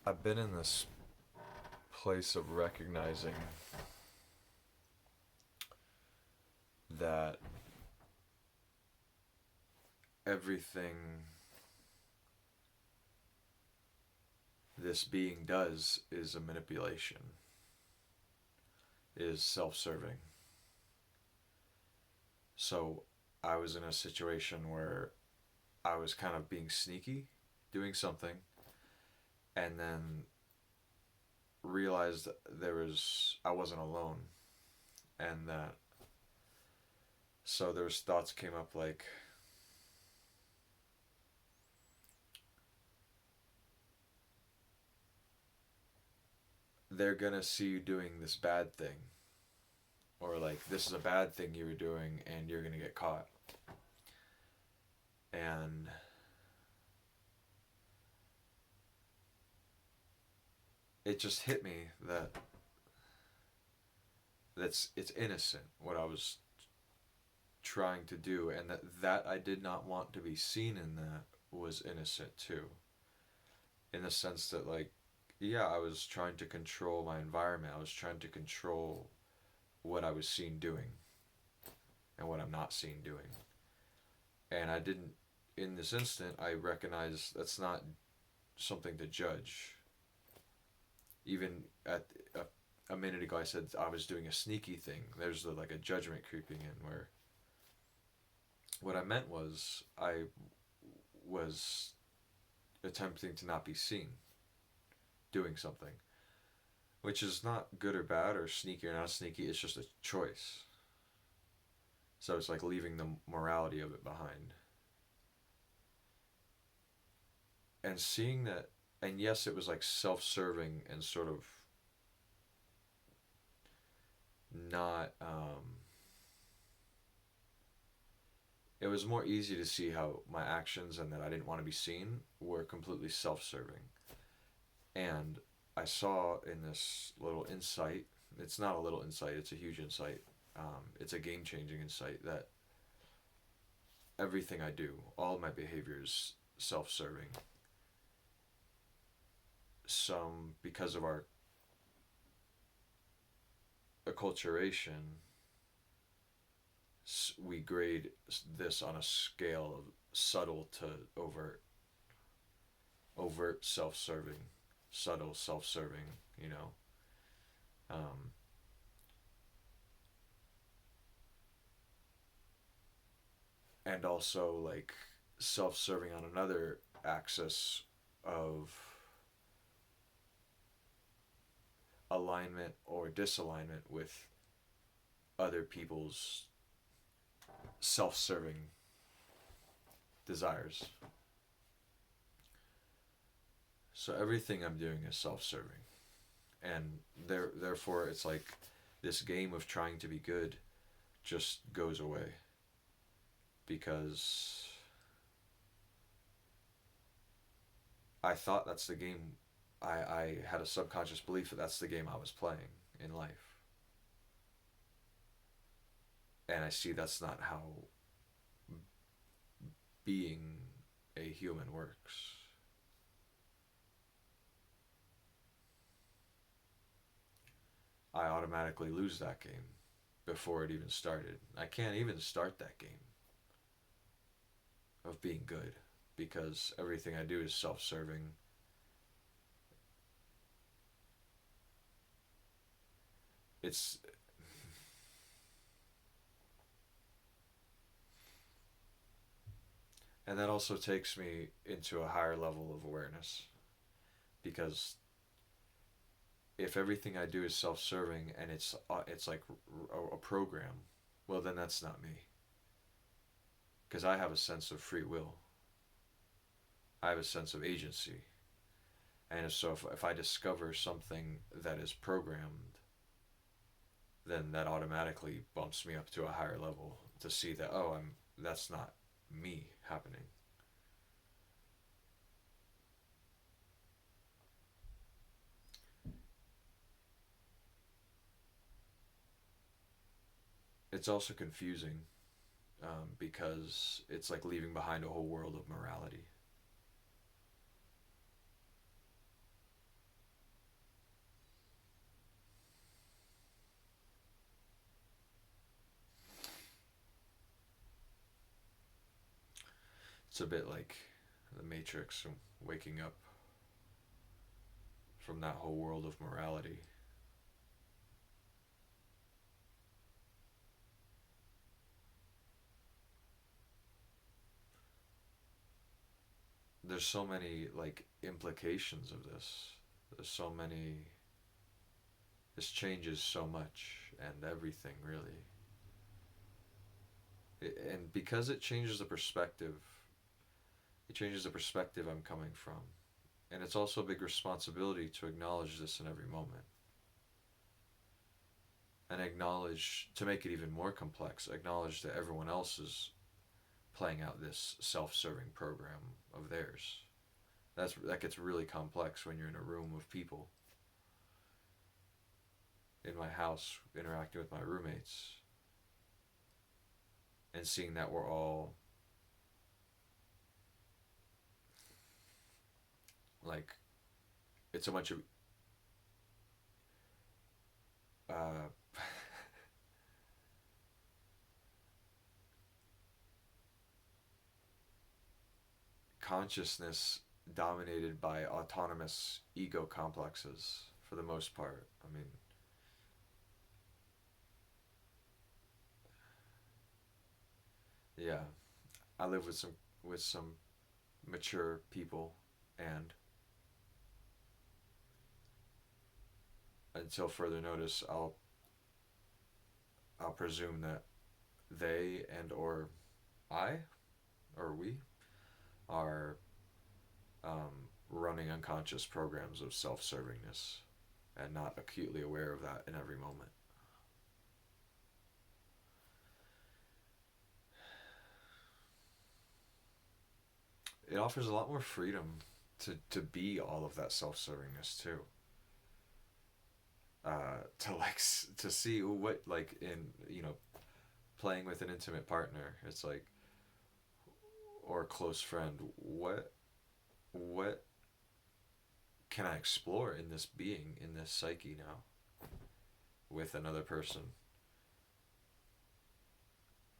I've been in this place of recognizing that everything this being does is a manipulation, is self serving. So I was in a situation where I was kind of being sneaky, doing something, and then realized I wasn't alone, and that so there's thoughts came up like they're gonna see you doing this bad thing, or like this is a bad thing you were doing and you're gonna get caught. And it just hit me that it's innocent what I was trying to do, and that I did not want to be seen in that was innocent too, in the sense that, like, yeah, I was trying to control my environment. I was trying to control what I was seen doing and what I'm not seen doing. And I didn't, in this instant, I recognize that's not something to judge. Even at a minute ago, I said I was doing a sneaky thing. There's like a judgment creeping in where what I meant was I was attempting to not be seen doing something, which is not good or bad or sneaky or not sneaky. It's just a choice. So it's like leaving the morality of it behind. And seeing that, and yes, it was like self serving and sort of not, it was more easy to see how my actions and that I didn't want to be seen were completely self serving. And I saw in this little insight, it's not a little insight, it's a huge insight. It's a game changing insight that everything I do, all my behaviors, self serving. Some, because of our acculturation, we grade this on a scale of subtle to overt. Overt self serving, subtle self serving, you know. Um, and also, like, self serving on another axis of alignment or disalignment with other people's self serving desires. So everything I'm doing is self serving. And therefore, it's like this game of trying to be good just goes away. Because I thought that's the game. I had a subconscious belief that that's the game I was playing in life. And I see that's not how being a human works. I automatically lose that game before it even started. I can't even start that game of being good because everything I do is self serving. It's and that also takes me into a higher level of awareness because if everything I do is self-serving and it's like a program, well then that's not me because I have a sense of free will. I have a sense of agency. And so if I discover something that is programmed, then that automatically bumps me up to a higher level to see that, oh, that's not me happening. It's also confusing because it's like leaving behind a whole world of morality. It's a bit like the Matrix and waking up from that whole world of morality. There's so many like implications of this. There's so many. This changes so much and everything really. And because it changes the perspective, it changes the perspective I'm coming from. And it's also a big responsibility to acknowledge this in every moment. And acknowledge, to make it even more complex, acknowledge that everyone else is playing out this self-serving program of theirs. That gets really complex when you're in a room of people. In my house, interacting with my roommates, and seeing that we're all like, it's a bunch of uh, consciousness dominated by autonomous ego complexes for the most part. I mean, yeah, I live with some mature people, and until further notice, I'll presume that they and or I or we are running unconscious programs of self-servingness and not acutely aware of that in every moment. It offers a lot more freedom to be all of that self-servingness too. To like to see what, like, in, playing with an intimate partner, it's like, or a close friend, what can I explore in this being, in this psyche now with another person?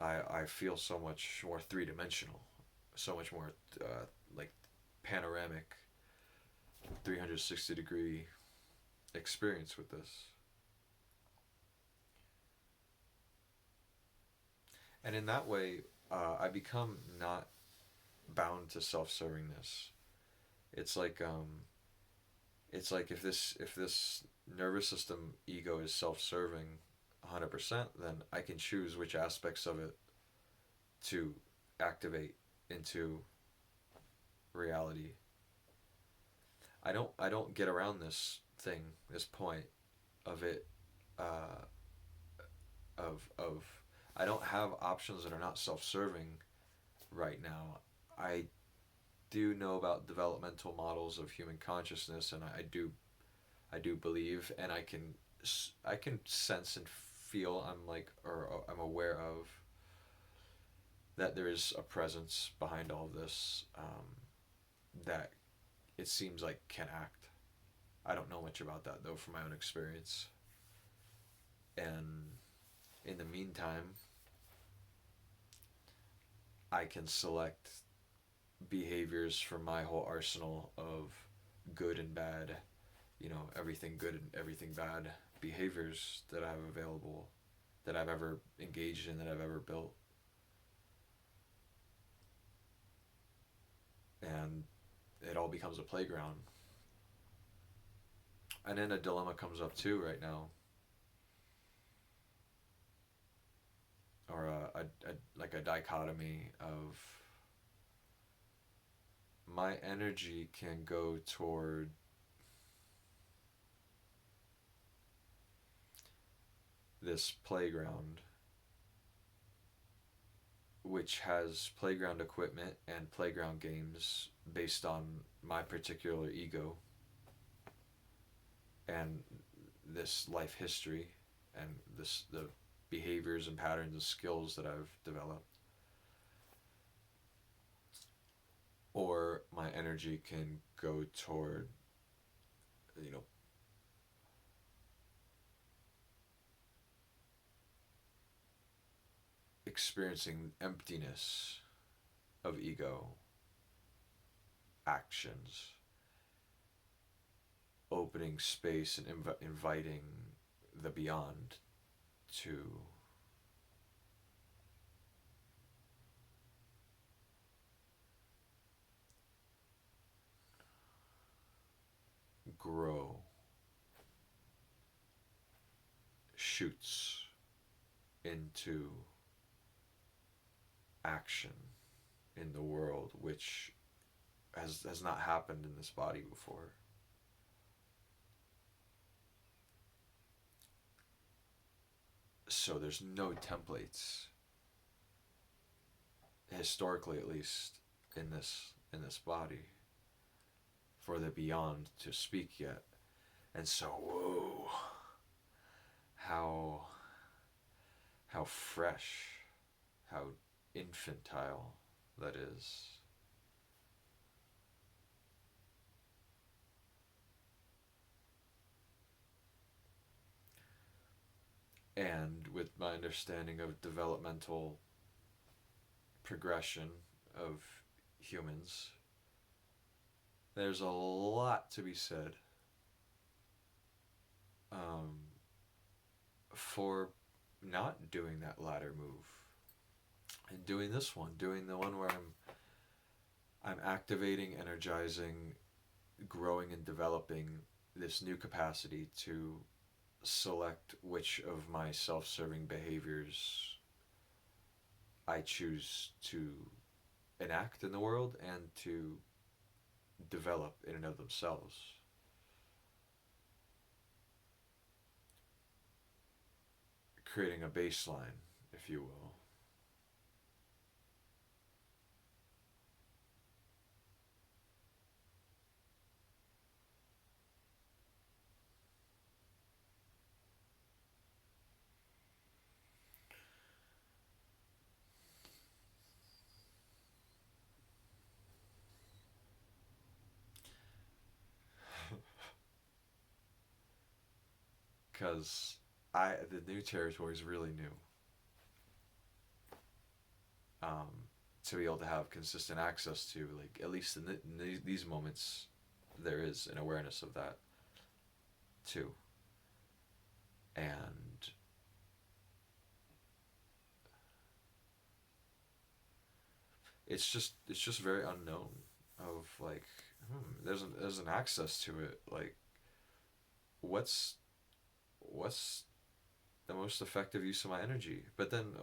I feel so much more three-dimensional, so much more like panoramic, 360-degree experience with this. And in that way, I become not bound to self-servingness. It's like if this nervous system ego is self-serving 100%, then I can choose which aspects of it to activate into reality. I don't get around this point of it, uh, of I don't have options that are not self-serving right now. I do know about developmental models of human consciousness, and I do believe, and I can sense and feel, I'm like, or I'm aware of, that there is a presence behind all of this, that it seems like can act. I don't know much about that though from my own experience. And in the meantime, I can select behaviors from my whole arsenal of good and bad, everything good and everything bad behaviors that I have available, that I've ever engaged in, that I've ever built. And it all becomes a playground. And then a dilemma comes up too right now, or like a dichotomy of, my energy can go toward this playground, which has playground equipment and playground games based on my particular ego and this life history and the behaviors and patterns and skills that I've developed. Or my energy can go toward, you know, experiencing emptiness of ego actions, opening space and inviting the beyond to grow, shoots into action in the world, which has not happened in this body before. So there's no templates, historically at least, in this body for the beyond to speak yet. And so, whoa, how fresh, how infantile that is. And with my understanding of developmental progression of humans, there's a lot to be said for not doing that latter move and doing this one, doing the one where I'm activating, energizing, growing, and developing this new capacity to select which of my self-serving behaviors I choose to enact in the world and to develop in and of themselves. Creating a baseline, if you will. Because the new territory is really new. Um, to be able to have consistent access to, like, at least in these moments, there is an awareness of that too. And it's just very unknown of like, there's an access to it. Like, what's the most effective use of my energy? But then,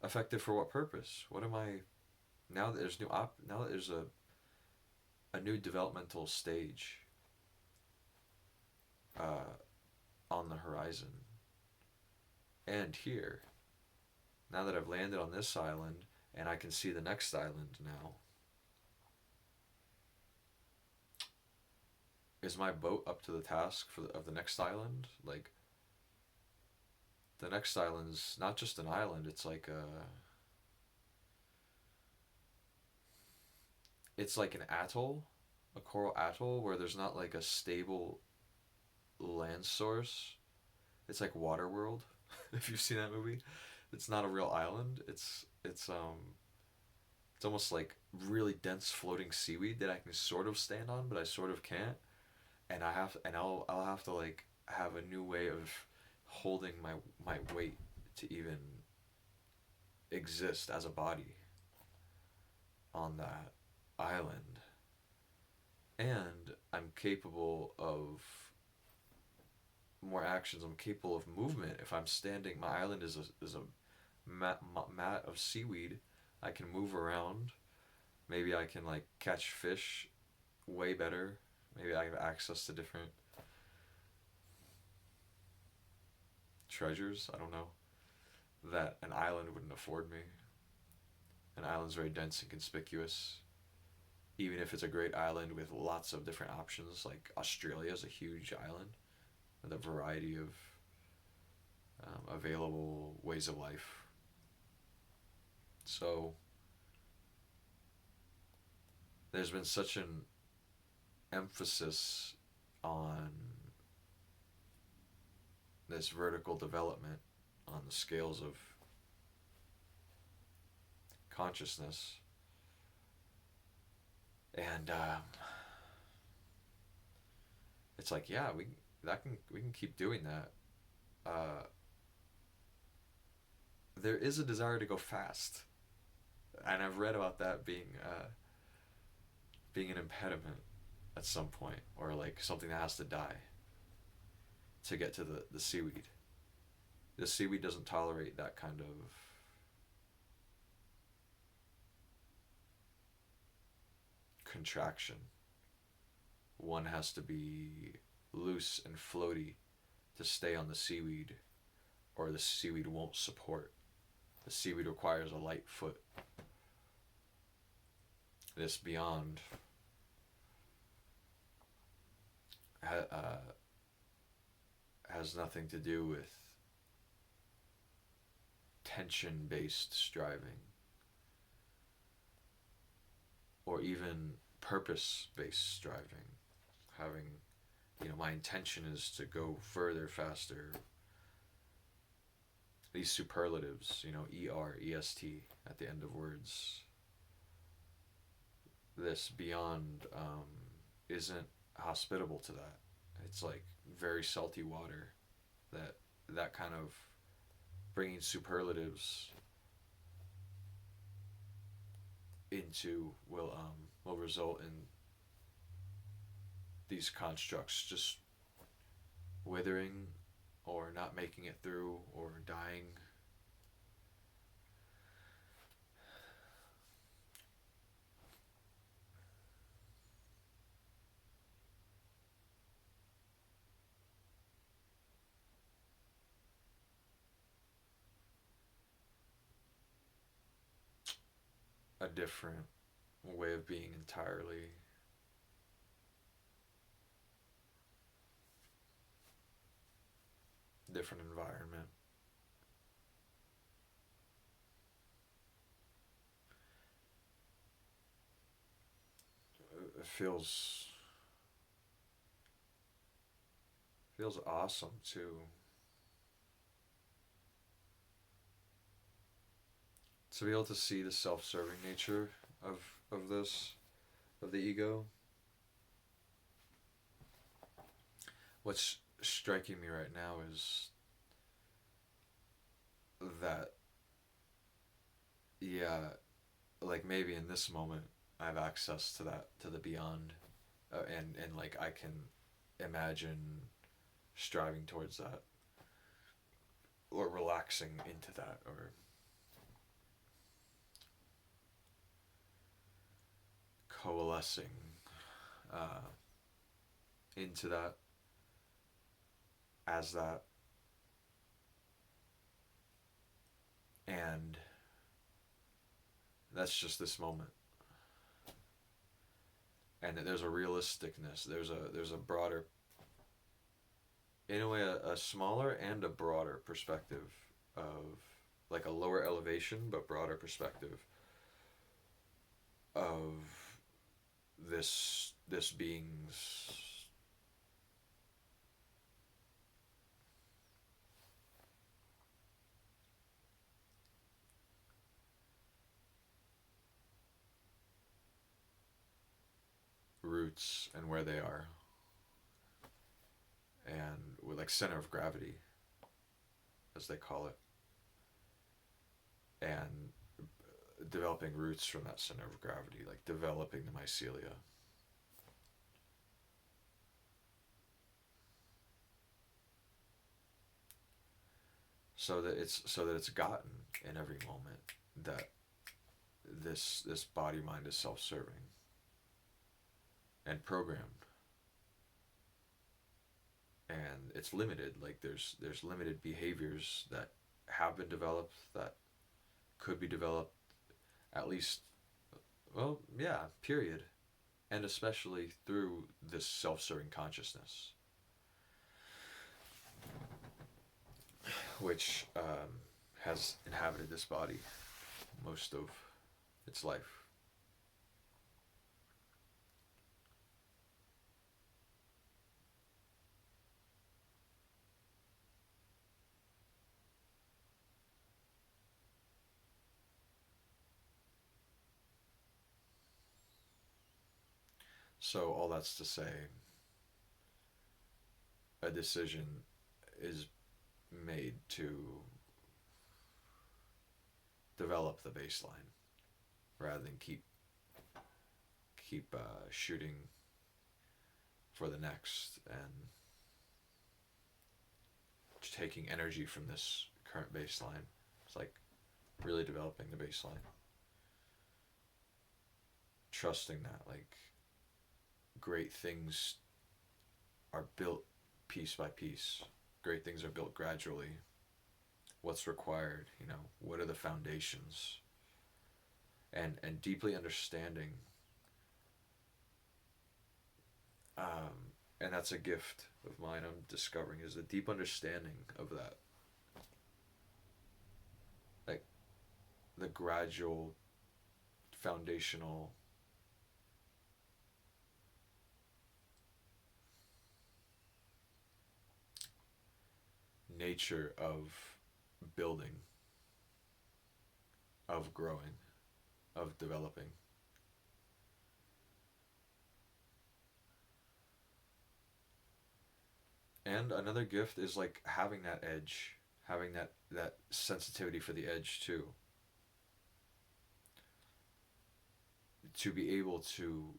effective for what purpose? What am I now that there's now that there's a new developmental stage uh, on the horizon, and here, now that I've landed on this island and I can see the next island now, is my boat up to the task of the next island? Like, the next island's not just an island, it's like an atoll, a coral atoll where there's not like a stable land source. It's like Waterworld, if you've seen that movie. It's not a real island. It's almost like really dense floating seaweed that I can sort of stand on, but I sort of can't. And I'll have to like have a new way of holding my weight to even exist as a body on that island. And I'm capable of more actions. I'm capable of movement. If I'm standing, my island is a mat of seaweed. I can move around. Maybe I can like catch fish way better. Maybe I have access to different treasures. I don't know, that an island wouldn't afford me. An island's very dense and conspicuous. Even if it's a great island with lots of different options, like Australia is a huge island with a variety of available ways of life. So there's been such an emphasis on this vertical development on the scales of consciousness And it's like, yeah, we can keep doing that. Uh, there is a desire to go fast, and I've read about that being an impediment at some point, or like something that has to die to get to the seaweed. The seaweed doesn't tolerate that kind of contraction. One has to be loose and floaty to stay on the seaweed, or the seaweed won't support. The seaweed requires a light foot. This beyond has nothing to do with tension based striving or even purpose based striving. Having, my intention is to go further, faster. These superlatives, ER, EST at the end of words. This beyond isn't hospitable to that. It's like very salty water. That kind of bringing superlatives into will result in these constructs just withering or not making it through or dying. A different way of being entirely. Different environment. It feels awesome to be able to see the self-serving nature of this, of the ego. What's striking me right now is that, yeah, like maybe in this moment I have access to that, to the beyond, and like I can imagine striving towards that, or relaxing into that, or coalescing uh, into that, as that, and that's just this moment. And there's a realisticness. There's a broader, in a way, a smaller and a broader perspective of, like, a lower elevation but broader perspective of this being's roots and where they are, and with, like, center of gravity, as they call it, and developing roots from that center of gravity, like developing the mycelia. So that it's gotten in every moment that this body mind is self-serving and programmed, and it's limited. Like there's limited behaviors that have been developed, that could be developed, at least, well, yeah, period, and especially through this self-serving consciousness, which has inhabited this body most of its life. So all that's to say, a decision is made to develop the baseline rather than keep shooting for the next and taking energy from this current baseline. It's like really developing the baseline, trusting that like great things are built piece by piece. Great things are built gradually. What's required, what are the foundations? And deeply understanding, and that's a gift of mine I'm discovering, is a deep understanding of that. Like the gradual foundational nature of building, of growing, of developing. And another gift is like having that edge, having that sensitivity for the edge too. To be able to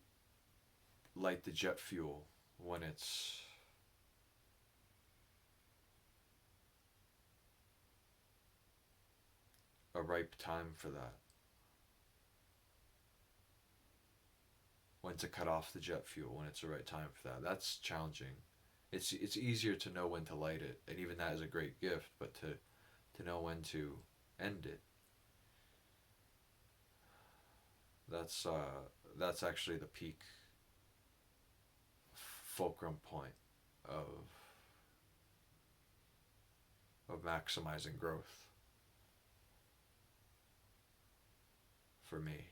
light the jet fuel when it's a ripe time for that. When to cut off the jet fuel when it's the right time for that. That's challenging. It's easier to know when to light it, and even that is a great gift, but to know when to end it. That's actually the peak fulcrum point of maximizing growth for me.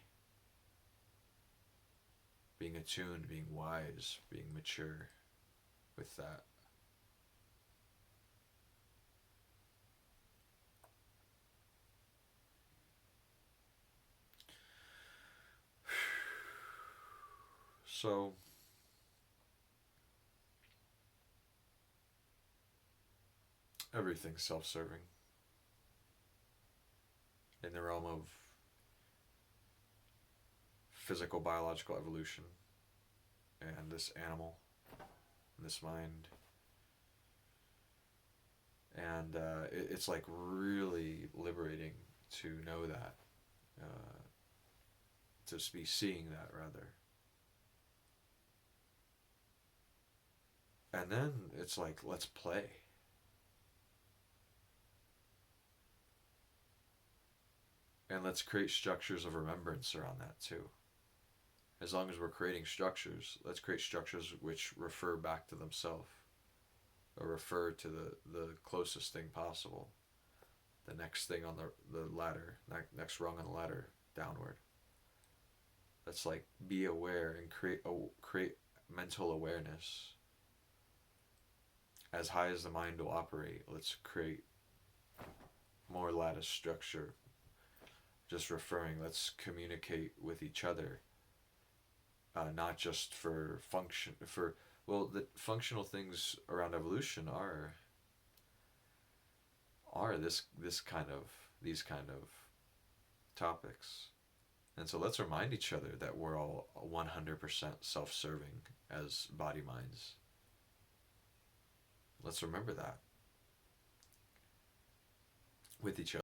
Being attuned, being wise, being mature with that. So, everything's self serving in the realm of physical, biological evolution and this animal, and this mind. And it's like really liberating to know that, uh, to be seeing that rather. And then it's like, let's play. And let's create structures of remembrance around that too. As long as we're creating structures, let's create structures which refer back to themselves, or refer to the closest thing possible, the next thing on the ladder, next rung on the ladder, downward. Let's like be aware and create mental awareness. As high as the mind will operate, let's create more lattice structure. Just referring, let's communicate with each other, not just for function. The functional things around evolution are this kind of these kind of topics. And so let's remind each other that we're all 100% self-serving as body minds. Let's remember that with each other.